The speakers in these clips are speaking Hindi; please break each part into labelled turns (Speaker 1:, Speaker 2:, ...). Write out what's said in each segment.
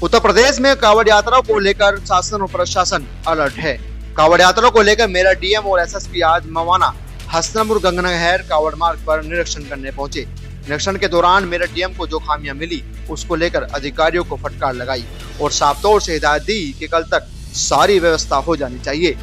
Speaker 1: उत्तर प्रदेश में कांवड़ यात्रा को लेकर शासन और प्रशासन अलर्ट है। कांवड़ यात्रा को लेकर मेरठ डीएम और एसएसपी आज मवाना हसनपुर गंगनहर कांवड़ मार्ग पर निरीक्षण करने पहुंचे। निरीक्षण के दौरान मेरठ डीएम को जो खामियां मिली उसको लेकर अधिकारियों को फटकार लगाई और साफ तौर से हिदायत दी कि कल तक सारी व्यवस्था हो जानी चाहिए।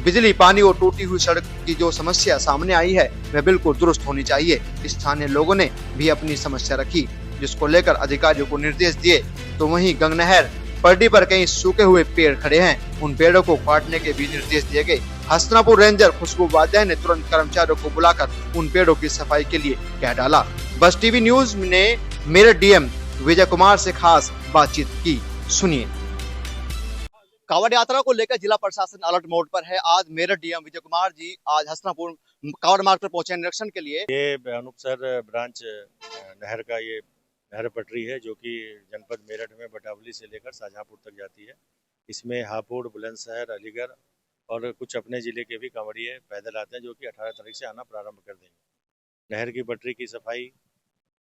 Speaker 1: बिजली, पानी और टूटी हुई सड़क की जो समस्या सामने आई है वह बिल्कुल दुरुस्त होनी चाहिए। स्थानीय लोगों ने भी अपनी समस्या रखी, जिसको लेकर अधिकारियों को निर्देश दिए। तो वहीं गंगनहर परडी पर कई सूखे हुए पेड़ खड़े हैं, उन पेड़ों को काटने के भी निर्देश दिए गए। हसनापुर रेंजर खुशबू उपाध्याय ने तुरंत कर्मचारियों को बुलाकर उन पेड़ों की सफाई के लिए कह डाला। बस टीवी न्यूज ने मेरठ डीएम विजय कुमार से खास बातचीत की, सुनिए। कांवड़ यात्रा को लेकर जिला प्रशासन अलर्ट मोड पर है। आज मेरठ डीएम विजय कुमार जी आज हसनापुर कांवड़ मार्ग पर पहुंचे निरीक्षण के लिए।
Speaker 2: ये अनूपसर ब्रांच नहर का ये नहर पटरी है जो कि जनपद मेरठ में बटावली से लेकर शाहजहांपुर तक जाती है। इसमें हापुड़, बुलंदशहर, अलीगढ़ और कुछ अपने ज़िले के भी कांवड़िये पैदल आते हैं जो कि 18 तारीख से आना प्रारंभ कर देंगे। नहर की पटरी की सफाई,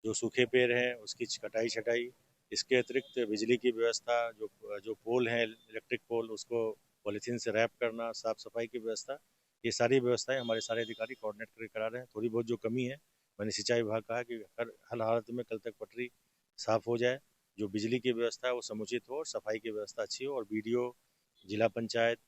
Speaker 2: जो सूखे पेड़ हैं उसकी कटाई छटाई, इसके अतिरिक्त बिजली की व्यवस्था, जो पोल हैं इलेक्ट्रिक पोल उसको पॉलीथीन से रैप करना, साफ सफाई की व्यवस्था, ये सारी व्यवस्थाएं हमारे सारे अधिकारी कोऑर्डिनेट करके करा रहे हैं। थोड़ी बहुत जो कमी है मैंने सिंचाई विभाग कहा कि हर हालत में कल तक पटरी साफ हो जाए, जो बिजली की व्यवस्था है वो समुचित हो और सफाई की व्यवस्था अच्छी हो, और बीडीओ, जिला पंचायत,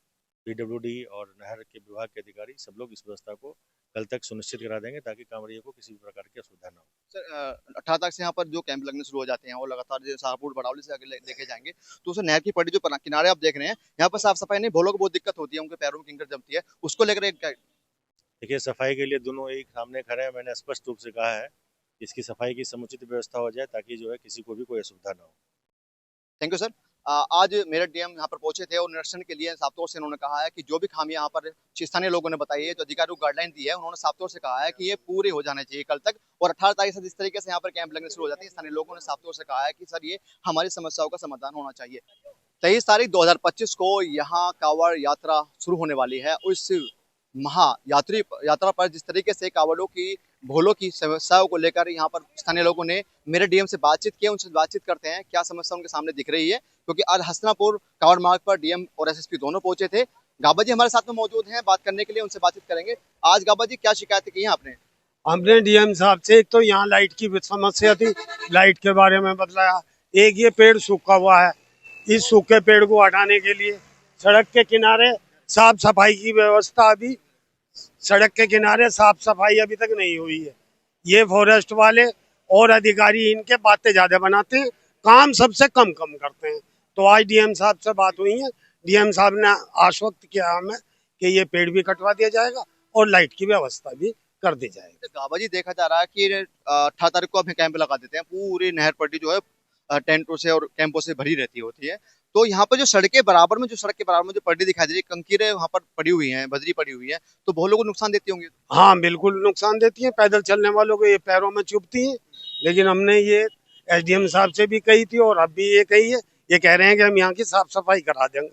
Speaker 2: पीडब्ल्यूडी और नहर के विभाग के अधिकारी सब लोग इस व्यवस्था को कल तक सुनिश्चित करा देंगे ताकि कांवड़ियों को किसी भी प्रकार की असुविधा न हो।
Speaker 1: सर 18 तारीख से यहाँ पर जो कैंप लगने शुरू हो जाते हैं और लगातार शाहपुर बटावली से आगे लेके जाएंगे, तो उसे नहर की पट्टी जो किनारे आप देख रहे हैं यहाँ पर साफ सफाई नहीं, भोलों को बहुत दिक्कत होती है, उनके पैरों में किंकर जमती है, उसको लेकर
Speaker 2: देखिए सफाई के लिए दोनों एक सामने खड़े हैं। मैंने स्पष्ट रूप से कहा है इसकी सफाई की समुचित व्यवस्था हो जाए ताकि जो है किसी को भी कोई असुविधा न हो।
Speaker 1: Thank you sir. आज मेरठ डीएम यहाँ पर पहुंचे थे और निरीक्षण के लिए साफ तौर से उन्होंने कहा है कि जो भी खामियां यहाँ पर स्थानीय लोगों ने बताई है, जो अधिकारियों को गाइडलाइन दी है, उन्होंने साफ तौर से कहा है कि ये पूरे हो जाने चाहिए कल तक। और 18 तारीख से जिस तरीके से यहाँ पर कैंप लगने शुरू हो जाते हैं, स्थानीय लोगों ने साफ तौर से कहा है कि सर ये हमारी समस्याओं का समाधान होना चाहिए। 23 तारीख 2025 को यहाँ कांवड़ यात्रा शुरू होने वाली है। उस यात्रा पर जिस तरीके से कांवड़ों की भोलों की समस्याओं को लेकर यहाँ पर स्थानीय लोगों ने मेरठ डीएम से बातचीत की, उनसे बातचीत करते हैं क्या समस्या उनके सामने दिख रही है, क्योंकि आज हसनापुर कांवड़ मार्ग पर डीएम और एसएसपी दोनों पहुंचे थे। गाबा जी हमारे साथ में मौजूद हैं, बात करने के लिए उनसे बातचीत करेंगे। आज गाबा जी क्या शिकायतें की हैं आपने?
Speaker 3: हमने डीएम साहब से, एक तो यहाँ लाइट की समस्या थी, लाइट के बारे में बतलाया। एक ये पेड़ सूखा हुआ है, इस सूखे पेड़ को हटाने के लिए सड़क के किनारे साफ सफाई की व्यवस्था, अभी सड़क के किनारे साफ सफाई अभी तक नहीं हुई है। ये फॉरेस्ट वाले और अधिकारी इनके बातें ज्यादा बनाते हैं, काम सबसे कम करते हैं। तो आज डीएम साहब से बात हुई है, डीएम साहब ने आश्वस्त किया हमें कि ये पेड़ भी कटवा दिया जाएगा और लाइट की व्यवस्था भी कर दी जाएगी।
Speaker 1: गाबा जी देखा जा रहा है कि 18 तारीख को अपने कैंप लगा देते हैं, पूरी नहर पट्टी जो है टेंटों से और कैंपों से भरी रहती होती है। तो यहाँ पर जो सड़क के बराबर में जो पट्टी दिखाई दे रही है, कंकीरें वहाँ पर पड़ी हुई हैं, बजरी पड़ी हुई है, तो बहुत लोगों को नुकसान देती होंगी।
Speaker 3: हाँ बिल्कुल नुकसान देती है, पैदल चलने वालों को ये पैरों में चुभती है। लेकिन हमने ये एसडीएम साहब से भी कही थी और अब भी ये कही है, ये कह रहे हैं कि हम यहाँ की साफ सफाई करा देंगे।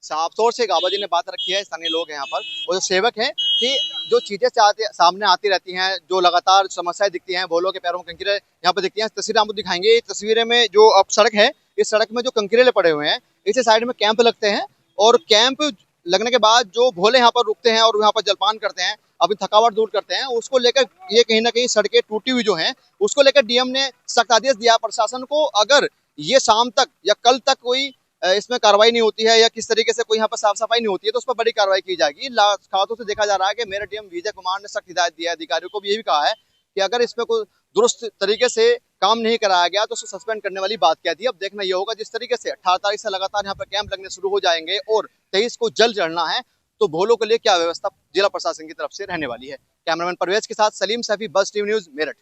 Speaker 1: साफ तौर से गाबा जी ने बात रखी है। स्थानीय लोग यहाँ पर और जो सेवक हैं कि जो चीजें सामने आती रहती हैं, जो लगातार समस्याएं दिखती हैं, भोलों के पैरों में कंकीरें यहाँ पर दिखती हैं, तस्वीरें आपको दिखाएंगे। तस्वीरें में जो अब सड़क है, इस सड़क में जो कंकीरे पड़े हुए हैं, इसे साइड में कैंप लगते हैं और कैंप लगने के बाद जो भोले यहाँ पर रुकते हैं और यहाँ पर जलपान करते हैं, अपनी थकावट दूर करते हैं, उसको लेकर ये कहीं ना कहीं सड़कें टूटी हुई जो हैं उसको लेकर डीएम ने सख्त आदेश दिया प्रशासन को। अगर ये शाम तक या कल तक कोई इसमें कार्रवाई नहीं होती है या किस तरीके से कोई यहाँ पर साफ सफाई नहीं होती है तो उस पर बड़ी कार्रवाई की जाएगी। खातों से देखा जा रहा है कि मेरठ डीएम विजय कुमार ने सख्त हिदायत दिया है, अधिकारियों को भी ये भी कहा है कि अगर इसमें कोई दुरुस्त तरीके से काम नहीं कराया गया तो उसको सस्पेंड करने वाली बात कह दी। अब देखना ये होगा जिस तरीके से 18 तारीख से लगातार यहाँ पर कैंप लगने शुरू हो जाएंगे और 23 को जल चढ़ना है, तो भोलों के लिए क्या व्यवस्था जिला प्रशासन की तरफ से रहने वाली है। कैमरामैन परवेज के साथ सलीम सैफी, बस टीवी न्यूज, मेरठ।